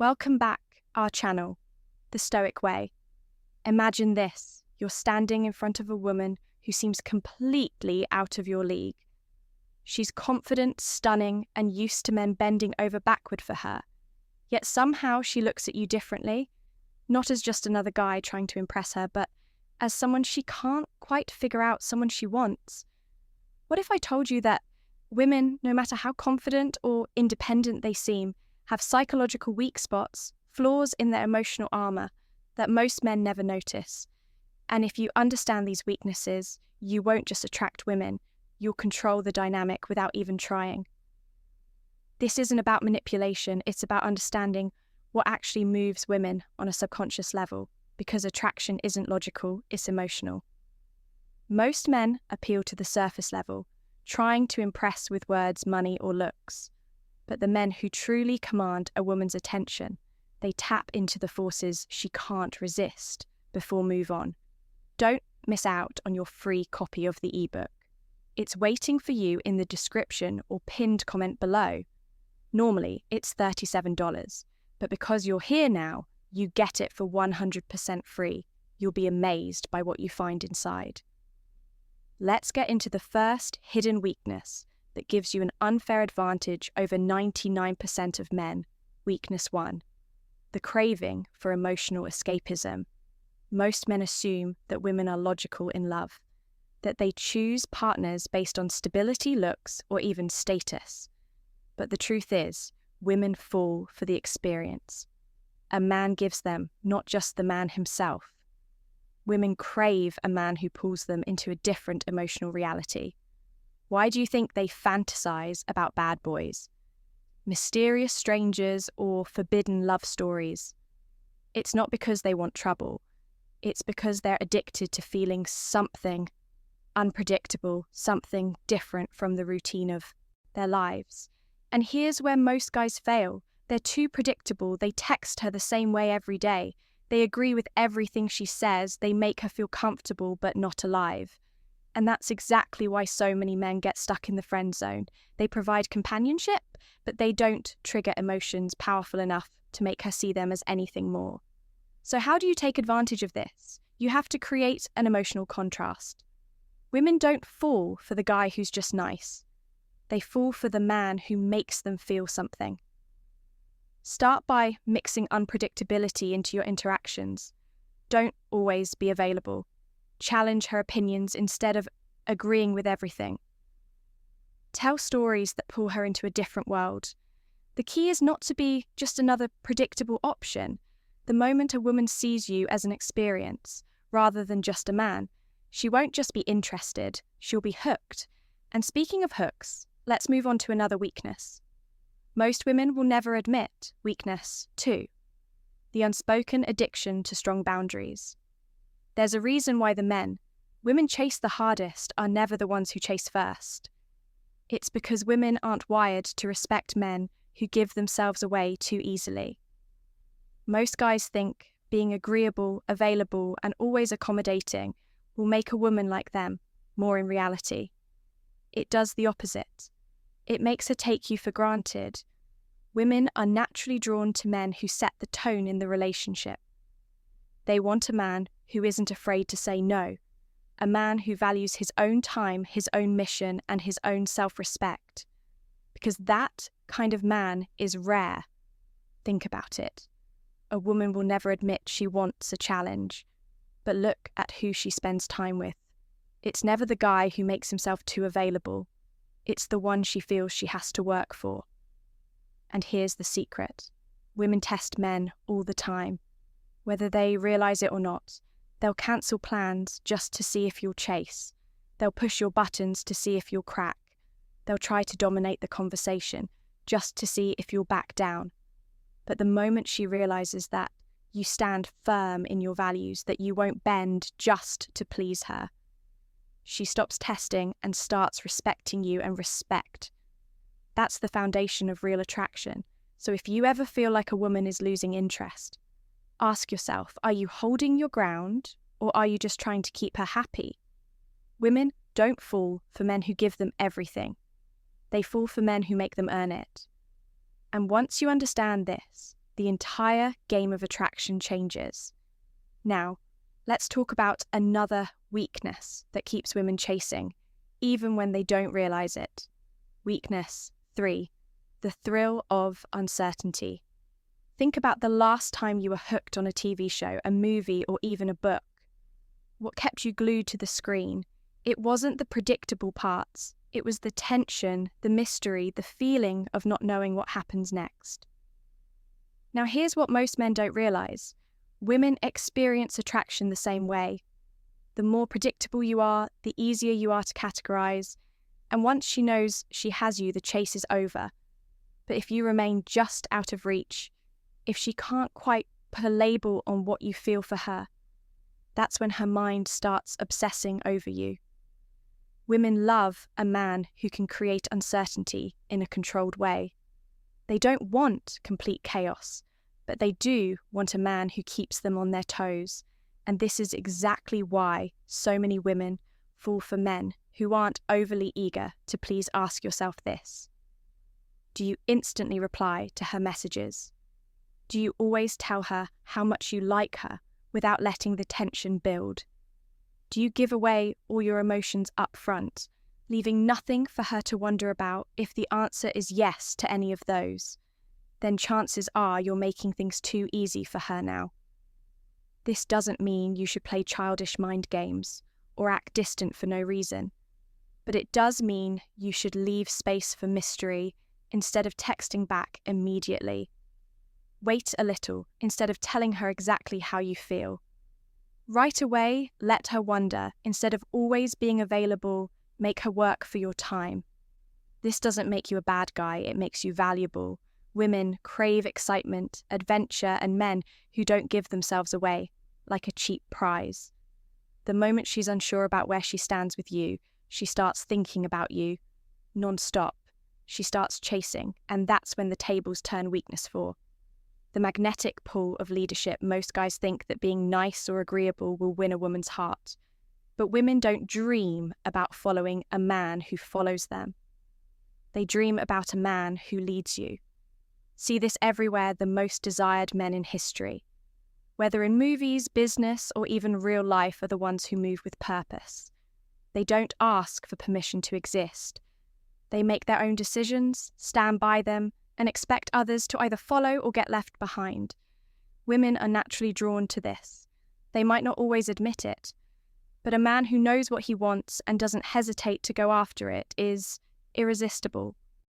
Welcome back, our channel, The Stoic Way. Imagine this, you're standing in front of a woman who seems completely out of your league. She's confident, stunning, and used to men bending over backward for her. Yet somehow she looks at you differently, not as just another guy trying to impress her, but as someone she can't quite figure out, someone she wants. What if I told you that women, no matter how confident or independent they seem, have psychological weak spots, flaws in their emotional armor that most men never notice? And if you understand these weaknesses, you won't just attract women, you'll control the dynamic without even trying. This isn't about manipulation, it's about understanding what actually moves women on a subconscious level, because attraction isn't logical, it's emotional. Most men appeal to the surface level, trying to impress with words, money, or looks. But the men who truly command a woman's attention, they tap into the forces she can't resist before move on. Don't miss out on your free copy of the ebook. It's waiting for you in the description or pinned comment below. Normally, it's $37, but because you're here now, you get it for 100% free. You'll be amazed by what you find inside. Let's get into the first hidden weakness that gives you an unfair advantage over 99% of men. Weakness 1. The craving for emotional escapism. Most men assume that women are logical in love, that they choose partners based on stability, looks, or even status. But the truth is, women fall for the experience. A man gives them, not just the man himself. Women crave a man who pulls them into a different emotional reality. Why do you think they fantasize about bad boys, mysterious strangers, or forbidden love stories? It's not because they want trouble. It's because they're addicted to feeling something unpredictable, something different from the routine of their lives. And here's where most guys fail. They're too predictable. They text her the same way every day. They agree with everything she says. They make her feel comfortable but not alive. And that's exactly why so many men get stuck in the friend zone. They provide companionship, but they don't trigger emotions powerful enough to make her see them as anything more. So how do you take advantage of this? You have to create an emotional contrast. Women don't fall for the guy who's just nice. They fall for the man who makes them feel something. Start by mixing unpredictability into your interactions. Don't always be available. Challenge her opinions instead of agreeing with everything. Tell stories that pull her into a different world. The key is not to be just another predictable option. The moment a woman sees you as an experience, rather than just a man, she won't just be interested, she'll be hooked. And speaking of hooks, let's move on to another weakness. Most women will never admit weakness 2, the unspoken addiction to strong boundaries. There's a reason why the men women chase the hardest are never the ones who chase first. It's because women aren't wired to respect men who give themselves away too easily. Most guys think being agreeable, available, and always accommodating will make a woman like them more in reality. It does the opposite. It makes her take you for granted. Women are naturally drawn to men who set the tone in the relationship. They want a man who isn't afraid to say no, a man who values his own time, his own mission, and his own self-respect. Because that kind of man is rare. Think about it. A woman will never admit she wants a challenge, but look at who she spends time with. It's never the guy who makes himself too available. It's the one she feels she has to work for. And here's the secret. Women test men all the time. Whether they realize it or not, they'll cancel plans just to see if you'll chase. They'll push your buttons to see if you'll crack. They'll try to dominate the conversation just to see if you'll back down. But the moment she realizes that you stand firm in your values, that you won't bend just to please her, she stops testing and starts respecting you, and respect. That's the foundation of real attraction. So if you ever feel like a woman is losing interest, ask yourself, are you holding your ground or are you just trying to keep her happy? Women don't fall for men who give them everything. They fall for men who make them earn it. And once you understand this, the entire game of attraction changes. Now, let's talk about another weakness that keeps women chasing, even when they don't realize it. Weakness 3, the thrill of uncertainty. Think about the last time you were hooked on a TV show, a movie, or even a book. What kept you glued to the screen? It wasn't the predictable parts. It was the tension, the mystery, the feeling of not knowing what happens next. Now, here's what most men don't realize. Women experience attraction the same way. The more predictable you are, the easier you are to categorize. And once she knows she has you, the chase is over. But if you remain just out of reach, if she can't quite put a label on what you feel for her, that's when her mind starts obsessing over you. Women love a man who can create uncertainty in a controlled way. They don't want complete chaos, but they do want a man who keeps them on their toes. And this is exactly why so many women fall for men who aren't overly eager to please. Ask yourself this. Do you instantly reply to her messages? Do you always tell her how much you like her without letting the tension build? Do you give away all your emotions up front, leaving nothing for her to wonder about? If the answer is yes to any of those, then chances are you're making things too easy for her now. This doesn't mean you should play childish mind games or act distant for no reason, but it does mean you should leave space for mystery instead of texting back immediately. Wait a little instead of telling her exactly how you feel. Right away, let her wonder instead of always being available. Make her work for your time. This doesn't make you a bad guy, it makes you valuable. Women crave excitement, adventure, and men who don't give themselves away, like a cheap prize. The moment she's unsure about where she stands with you, she starts thinking about you non-stop. She starts chasing, and that's when the tables turn. Weakness 4. The magnetic pull of leadership. Most guys think that being nice or agreeable will win a woman's heart. But women don't dream about following a man who follows them. They dream about a man who leads you. See this everywhere. The most desired men in history, whether in movies, business, or even real life, are the ones who move with purpose. They don't ask for permission to exist. They make their own decisions, stand by them, and expect others to either follow or get left behind. Women are naturally drawn to this. They might not always admit it, but a man who knows what he wants and doesn't hesitate to go after it is irresistible.